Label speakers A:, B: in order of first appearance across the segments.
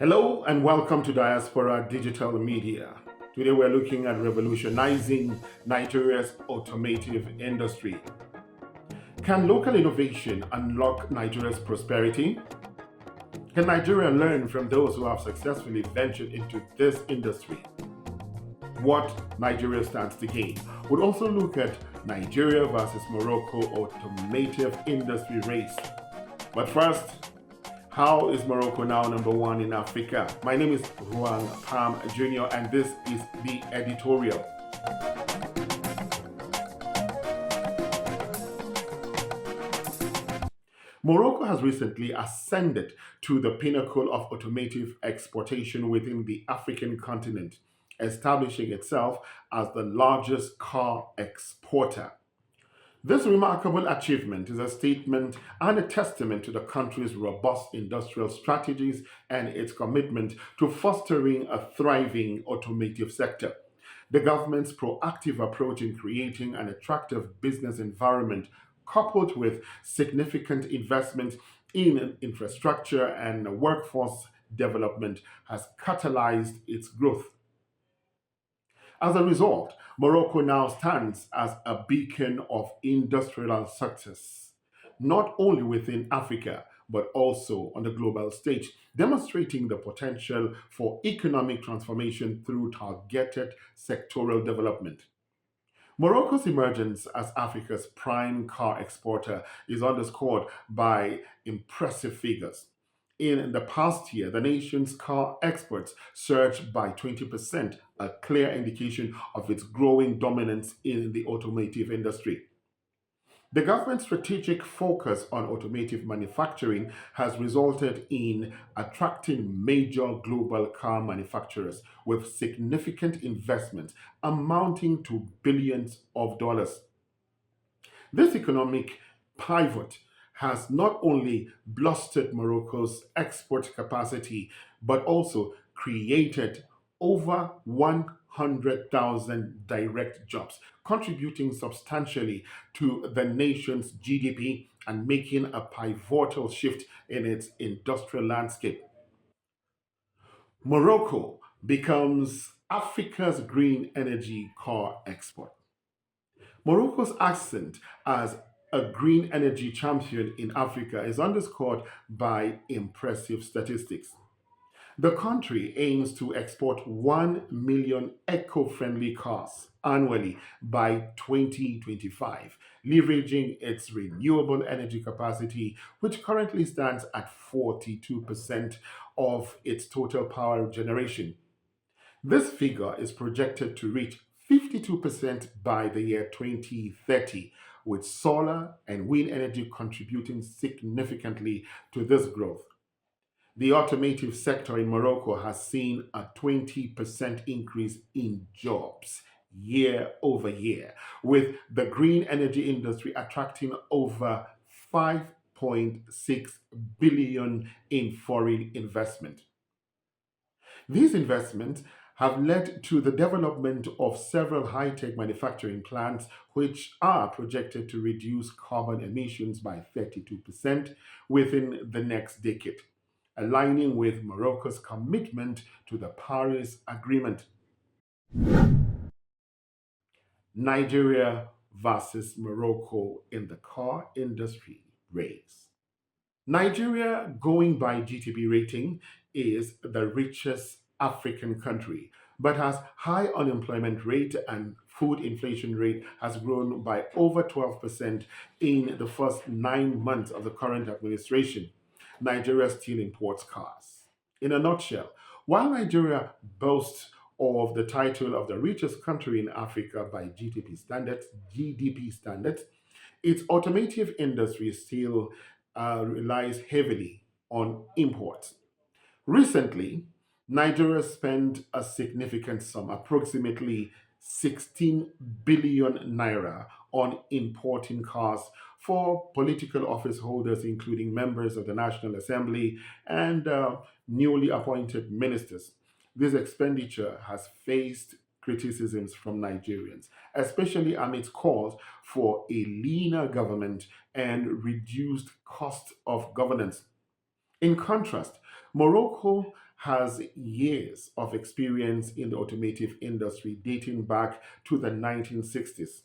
A: Hello and welcome to Diaspora Digital Media. Today we're looking at revolutionizing Nigeria's automotive industry. Can local innovation unlock Nigeria's prosperity? Can Nigeria learn from those who have successfully ventured into this industry? What Nigeria stands to gain? We'll also look at Nigeria versus Morocco automotive industry race. But first, how is Morocco now number one in Africa? My name is Juan Pam Jr. and this is the Editorial. Morocco has recently ascended to the pinnacle of automotive exportation within the African continent, establishing itself as the largest car exporter. This remarkable achievement is a statement and a testament to the country's robust industrial strategies and its commitment to fostering a thriving automotive sector. The government's proactive approach in creating an attractive business environment, coupled with significant investment in infrastructure and workforce development, has catalyzed its growth. As a result, Morocco now stands as a beacon of industrial success, not only within Africa, but also on the global stage, demonstrating the potential for economic transformation through targeted sectoral development. Morocco's emergence as Africa's prime car exporter is underscored by impressive figures. In the past year, the nation's car exports surged by 20%, a clear indication of its growing dominance in the automotive industry. The government's strategic focus on automotive manufacturing has resulted in attracting major global car manufacturers with significant investments amounting to billions of dollars. This economic pivot has not only bolstered Morocco's export capacity, but also created over 100,000 direct jobs, contributing substantially to the nation's GDP and making a pivotal shift in its industrial landscape. Morocco becomes Africa's green energy car export. Morocco's ascent as a green energy champion in Africa is underscored by impressive statistics. The country aims to export 1 million eco friendly cars annually by 2025, leveraging its renewable energy capacity, which currently stands at 42% of its total power generation. This figure is projected to reach 52% by the year 2030, with solar and wind energy contributing significantly to this growth. The automotive sector in Morocco has seen a 20% increase in jobs year over year, with the green energy industry attracting over 5.6 billion in foreign investment. These investments have led to the development of several high tech manufacturing plants, which are projected to reduce carbon emissions by 32% within the next decade, aligning with Morocco's commitment to the Paris Agreement. Nigeria versus Morocco in the car industry race. Nigeria, going by GTB rating, is the richest African country, but has high unemployment rate and food inflation rate has grown by over 12% in the first 9 months of the current administration. Nigeria still imports cars. In a nutshell, while Nigeria boasts of the title of the richest country in Africa by GDP standards, its automotive industry still relies heavily on imports. Recently, Nigeria spent a significant sum, approximately 16 billion naira, on importing cars for political office holders, including members of the National Assembly and newly appointed ministers. This expenditure has faced criticisms from Nigerians, especially amidst calls for a leaner government and reduced cost of governance. In contrast, Morocco has years of experience in the automotive industry dating back to the 1960s.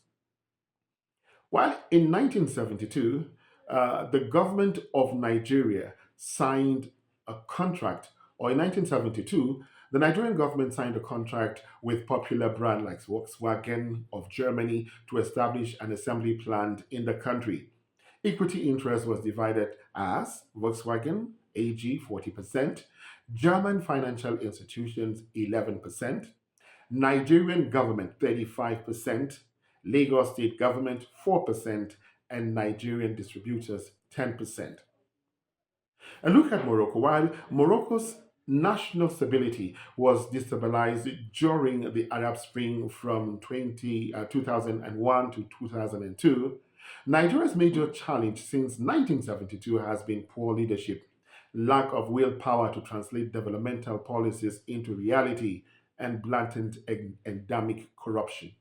A: While in 1972, the government of Nigeria signed a contract, or in 1972, the Nigerian government signed a contract with popular brands like Volkswagen of Germany to establish an assembly plant in the country. Equity interest was divided as Volkswagen AG 40%, German financial institutions 11%, Nigerian government 35%, Lagos state government 4%, and Nigerian distributors 10%. And look at Morocco. While Morocco's national stability was destabilized during the Arab Spring from 2001 to 2002, Nigeria's major challenge since 1972 has been poor leadership, lack of willpower to translate developmental policies into reality, and blatant endemic corruption.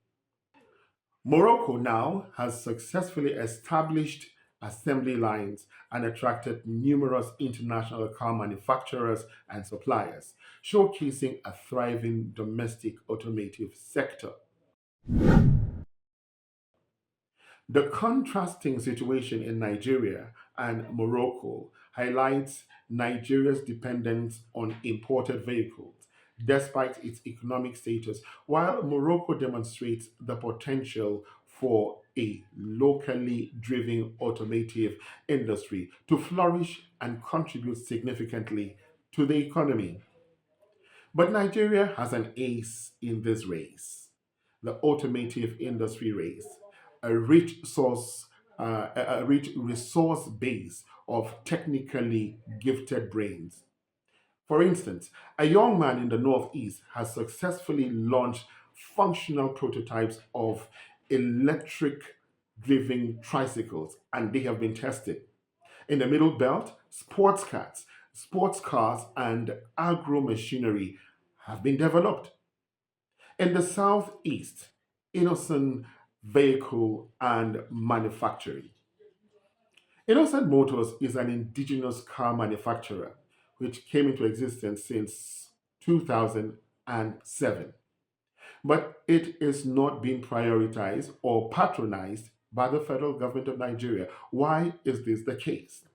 A: Morocco now has successfully established assembly lines and attracted numerous international car manufacturers and suppliers, showcasing a thriving domestic automotive sector. The contrasting situation in Nigeria and Morocco highlights Nigeria's dependence on imported vehicles, despite its economic status, while Morocco demonstrates the potential for a locally driven automotive industry to flourish and contribute significantly to the economy. But Nigeria has an ace in this race, the automotive industry race, a rich source, a rich resource base of technically gifted brains. For instance, a young man in the Northeast has successfully launched functional prototypes of electric driven tricycles, and they have been tested. In the Middle Belt, sports cars, and agro machinery have been developed. In the Southeast, Innocent Vehicle and Manufacturing. Innocent Motors is an indigenous car manufacturer which came into existence since 2007, but it is not being prioritized or patronized by the federal government of Nigeria. Why is this the case?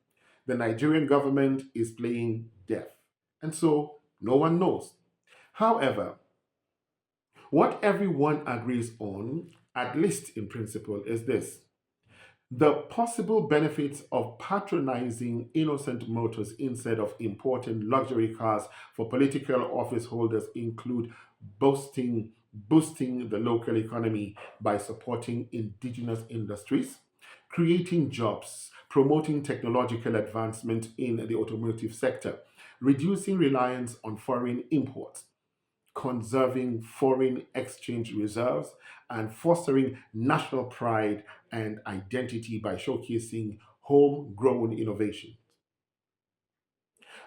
A: The Nigerian government is playing deaf, and so no one knows. However, what everyone agrees on, at least in principle, is this: the possible benefits of patronizing innocent motors instead of importing luxury cars for political office holders include boosting the local economy by supporting indigenous industries, creating jobs, promoting technological advancement in the automotive sector, reducing reliance on foreign imports, conserving foreign exchange reserves, and fostering national pride and identity by showcasing homegrown innovation.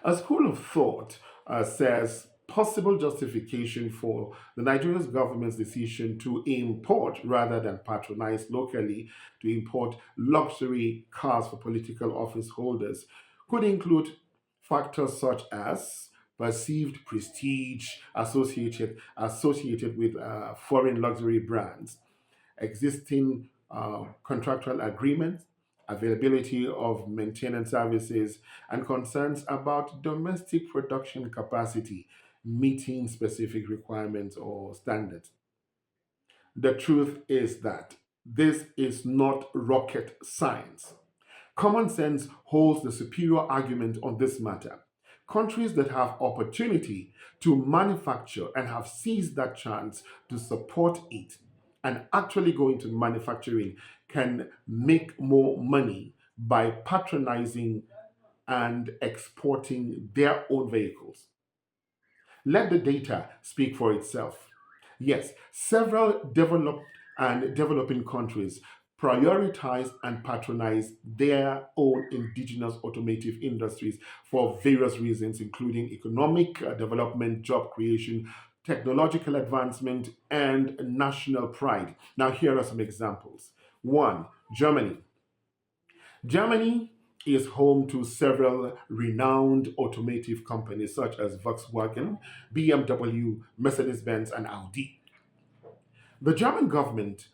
A: A school of thought says possible justification for the Nigerian government's decision to import rather than patronize locally, to import luxury cars for political office holders could include factors such as perceived prestige associated with foreign luxury brands, existing contractual agreements, availability of maintenance services, and concerns about domestic production capacity meeting specific requirements or standards. The truth is that this is not rocket science. Common sense holds the superior argument on this matter. Countries that have opportunity to manufacture and have seized that chance to support it and actually go into manufacturing can make more money by patronizing and exporting their own vehicles. Let the data speak for itself. Yes, several developed and developing countries prioritize and patronize their own indigenous automotive industries for various reasons, including economic development, job creation, technological advancement, and national pride. Now, here are some examples. One, Germany. Germany is home to several renowned automotive companies such as Volkswagen, BMW, Mercedes Benz, and Audi. The German government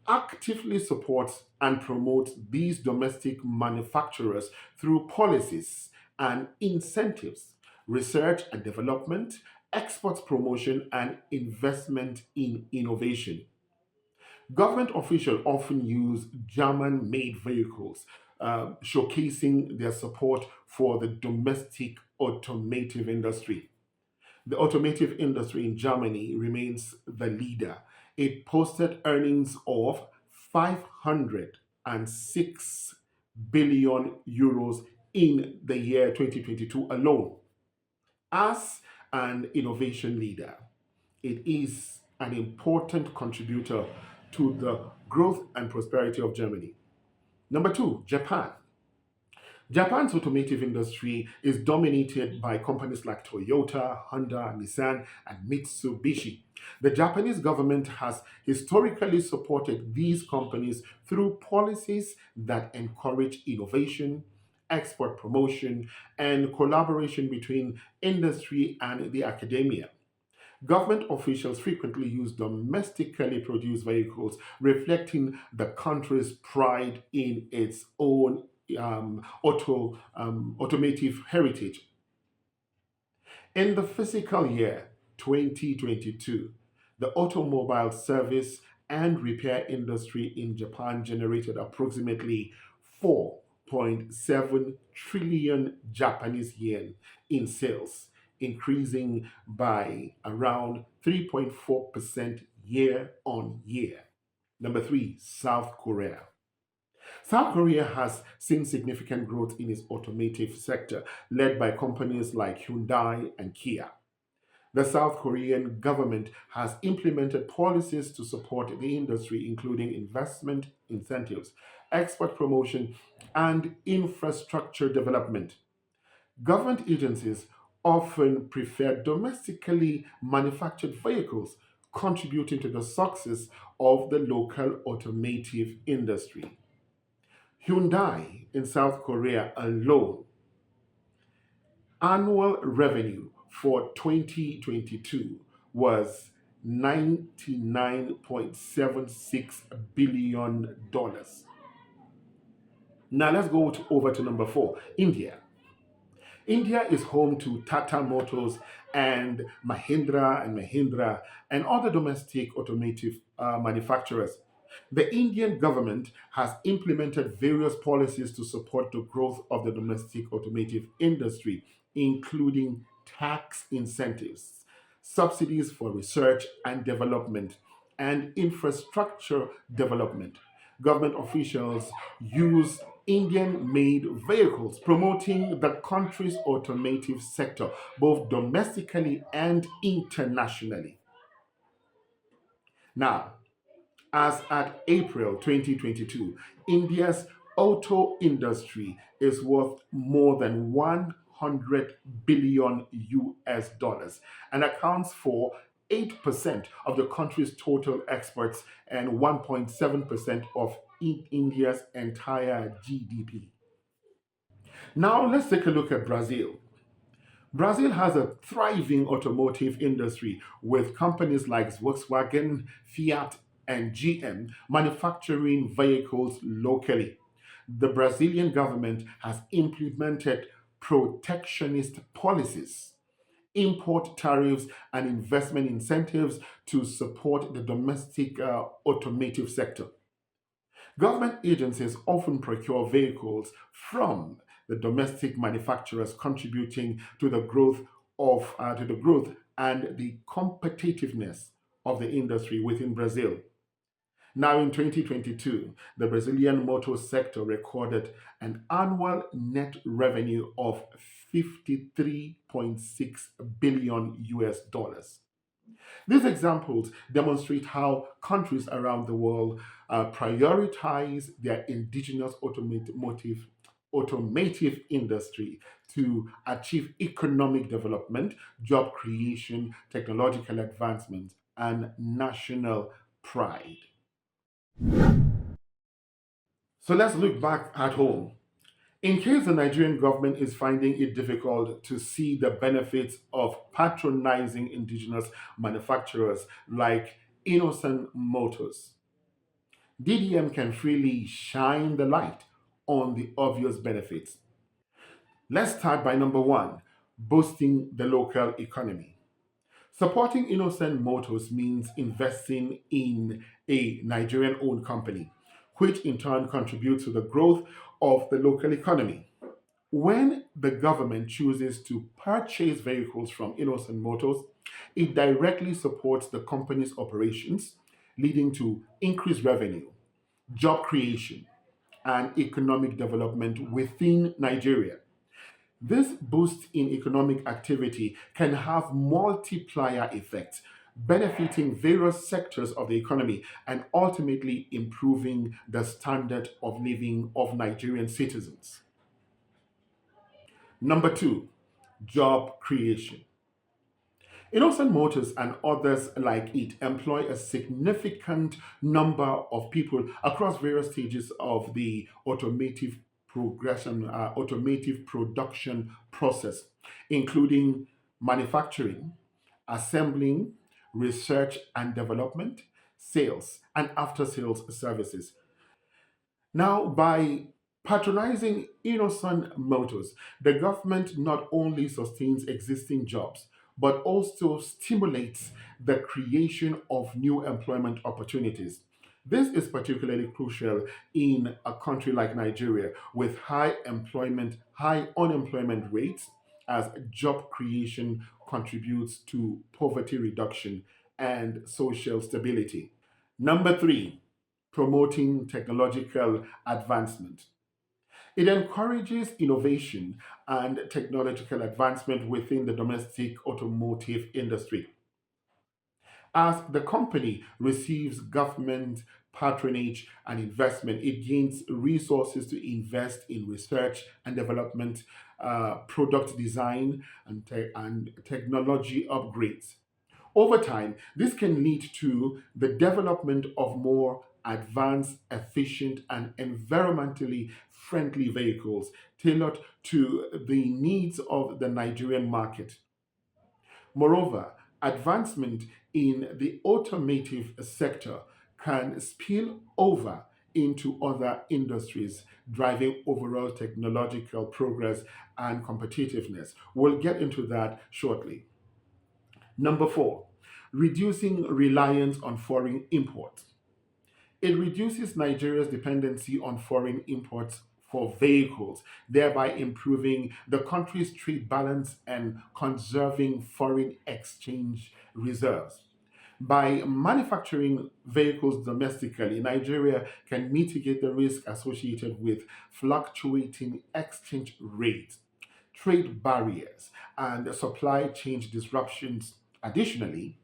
A: actively supports and promotes these domestic manufacturers through policies and incentives, research and development, export promotion, and investment in innovation. Government officials often use German made vehicles, showcasing their support for the domestic automotive industry. The automotive industry in Germany remains the leader. It posted earnings of 506 billion euros in the year 2022 alone. As an innovation leader, it is an important contributor to the growth and prosperity of Germany. Number two, Japan. Japan's automotive industry is dominated by companies like Toyota, Honda, Nissan, and Mitsubishi. The Japanese government has historically supported these companies through policies that encourage innovation, export promotion, and collaboration between industry and the academia. Government officials frequently use domestically produced vehicles, reflecting the country's pride in its own automotive heritage. In the fiscal year 2022, the automobile service and repair industry in Japan generated approximately 4.7 trillion Japanese yen in sales, increasing by around 3.4% year on year. Number three, South Korea. South Korea has seen significant growth in its automotive sector, led by companies like Hyundai and Kia. The South Korean government has implemented policies to support the industry, including investment incentives, export promotion, and infrastructure development. Government agencies often prefer domestically manufactured vehicles, contributing to the success of the local automotive industry. Hyundai in South Korea alone, annual revenue for 2022 was $99.76 billion. Now let's go over to number four, India. India is home to Tata Motors and Mahindra and other domestic automotive manufacturers. The Indian government has implemented various policies to support the growth of the domestic automotive industry, including tax incentives, subsidies for research and development, and infrastructure development. Government officials use Indian made vehicles, promoting the country's automotive sector both domestically and internationally. Now, as at April 2022, India's auto industry is worth more than 100 billion US dollars and accounts for 8% of the country's total exports and 1.7% of India's entire GDP. Now let's take a look at Brazil. Brazil has a thriving automotive industry with companies like Volkswagen, Fiat, and GM manufacturing vehicles locally. The Brazilian government has implemented protectionist policies, import tariffs, and investment incentives to support the domestic automotive sector. Government agencies often procure vehicles from the domestic manufacturers, contributing to the growth and the competitiveness of the industry within Brazil. Now, in 2022, the Brazilian motor sector recorded an annual net revenue of 53.6 billion US dollars. These examples demonstrate how countries around the world prioritize their indigenous automotive industry to achieve economic development, job creation, technological advancement, and national pride. So let's look back at home. In case the Nigerian government is finding it difficult to see the benefits of patronizing indigenous manufacturers like Innocent Motors, DDM can freely shine the light on the obvious benefits. Let's start by number one, boosting the local economy. Supporting Innocent Motors means investing in a Nigerian owned company, which in turn contributes to the growth of the local economy. When the government chooses to purchase vehicles from Innocent Motors, it directly supports the company's operations, leading to increased revenue, job creation, and economic development within Nigeria. This boost in economic activity can have multiplier effects, benefiting various sectors of the economy and ultimately improving the standard of living of Nigerian citizens. Number two, job creation. Innocent Motors and others like it employ a significant number of people across various stages of the automotive production process, including manufacturing, assembling, research and development, sales, and after sales services. Now, by patronizing Innocent Motors, the government not only sustains existing jobs, but also stimulates the creation of new employment opportunities. This is particularly crucial in a country like Nigeria with high unemployment rates, as job creation contributes to poverty reduction and social stability. Number three, promoting technological advancement. It encourages innovation and technological advancement within the domestic automotive industry. As the company receives government patronage and investment, it gains resources to invest in research and development, product design, and technology upgrades. Over time, this can lead to the development of more advanced, efficient, and environmentally friendly vehicles tailored to the needs of the Nigerian market. Moreover, advancement in the automotive sector can spill over into other industries, driving overall technological progress and competitiveness. We'll get into that shortly. Number four, reducing reliance on foreign imports. It reduces Nigeria's dependency on foreign imports for vehicles, thereby improving the country's trade balance and conserving foreign exchange reserves. By manufacturing vehicles domestically, Nigeria can mitigate the risk associated with fluctuating exchange rates, trade barriers, and supply chain disruptions. Additionally,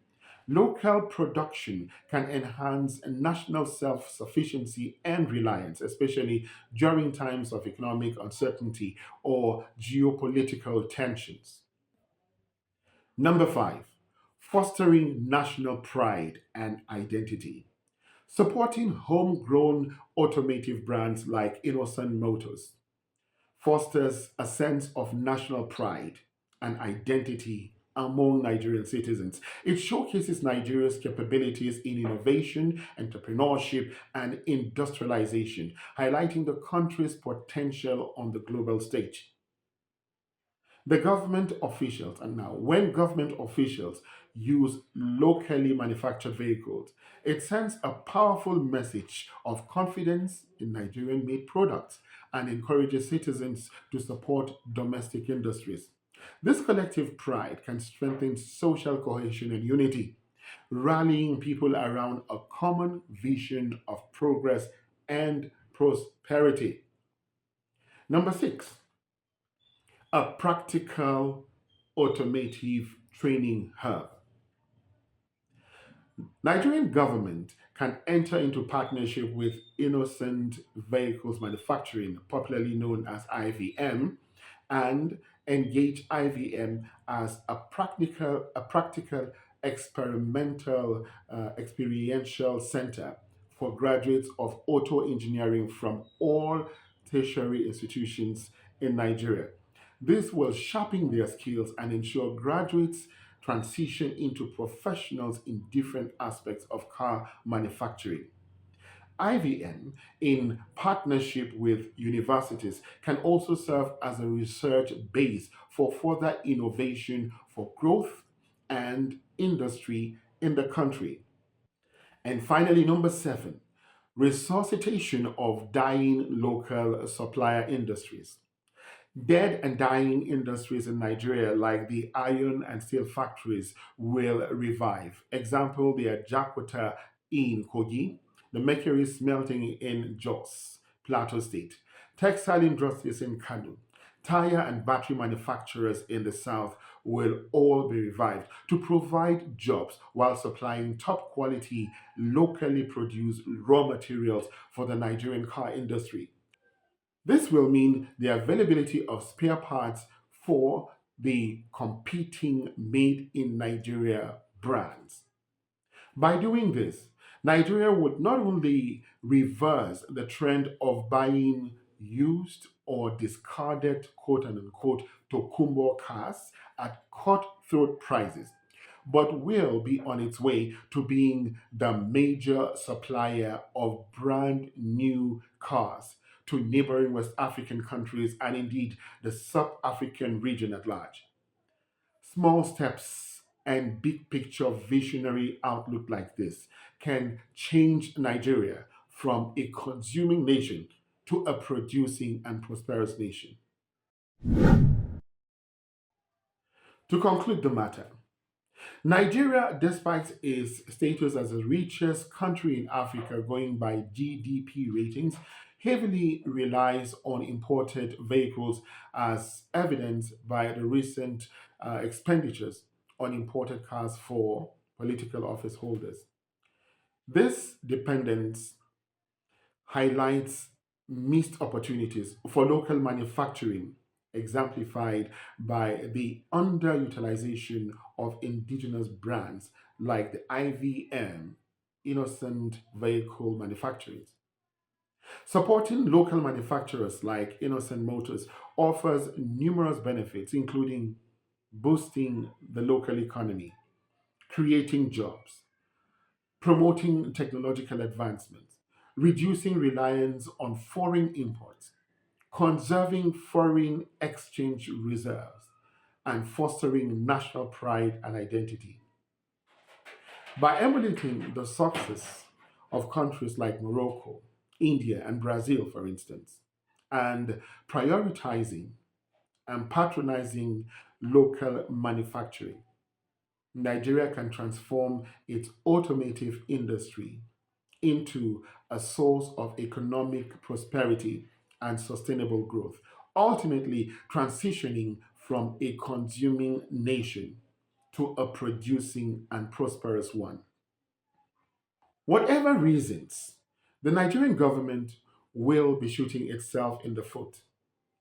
A: local production can enhance national self sufficiency and reliance, especially during times of economic uncertainty or geopolitical tensions. Number five, fostering national pride and identity. Supporting homegrown automotive brands like Innocent Motors fosters a sense of national pride and identity among Nigerian citizens. It showcases Nigeria's capabilities in innovation, entrepreneurship, and industrialization, highlighting the country's potential on the global stage. The government officials, and now when government officials use locally manufactured vehicles, it sends a powerful message of confidence in Nigerian made products and encourages citizens to support domestic industries. This collective pride can strengthen social cohesion and unity, rallying people around a common vision of progress and prosperity. Number six, a practical automotive training hub. Nigerian government can enter into partnership with Innocent Vehicles Manufacturing, popularly known as IVM, and engage IVM as a practical experiential center for graduates of auto engineering from all tertiary institutions in Nigeria. This will sharpen their skills and ensure graduates transition into professionals in different aspects of car manufacturing. IVM, in partnership with universities, can also serve as a research base for further innovation for growth and industry in the country. And finally, number seven, resuscitation of dying local supplier industries. Dead and dying industries in Nigeria, like the iron and steel factories, will revive. Example, the Ajakwata in Kogi, the mercury smelting in Jos, Plateau State, textile industries in Kano, tire and battery manufacturers in the south will all be revived to provide jobs while supplying top quality, locally produced raw materials for the Nigerian car industry. This will mean the availability of spare parts for the competing made in Nigeria brands. By doing this, Nigeria would not only reverse the trend of buying used or discarded quote unquote Tokumbo cars at cutthroat prices, but will be on its way to being the major supplier of brand new cars to neighboring West African countries and indeed the sub African region at large. Small steps and big picture visionary outlook like this can change Nigeria from a consuming nation to a producing and prosperous nation. To conclude the matter, Nigeria, despite its status as the richest country in Africa going by GDP ratings, heavily relies on imported vehicles as evidenced by the recent expenditures on imported cars for political office holders. This dependence highlights missed opportunities for local manufacturing, exemplified by the underutilization of indigenous brands like the IVM, innocent vehicle manufacturers. Supporting local manufacturers like Innocent Motors offers numerous benefits, including boosting the local economy, creating jobs, promoting technological advancements, reducing reliance on foreign imports, conserving foreign exchange reserves, and fostering national pride and identity. By emulating the success of countries like Morocco, India, and Brazil, for instance, and prioritizing and patronizing local manufacturing, Nigeria can transform its automotive industry into a source of economic prosperity and sustainable growth, ultimately transitioning from a consuming nation to a producing and prosperous one. Whatever reasons, the Nigerian government will be shooting itself in the foot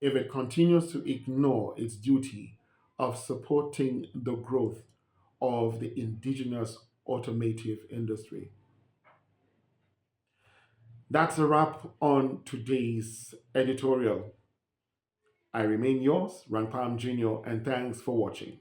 A: if it continues to ignore its duty of supporting the growth of the indigenous automotive industry. That's a wrap on today's editorial. I remain yours, Ranpam Jr., and thanks for watching.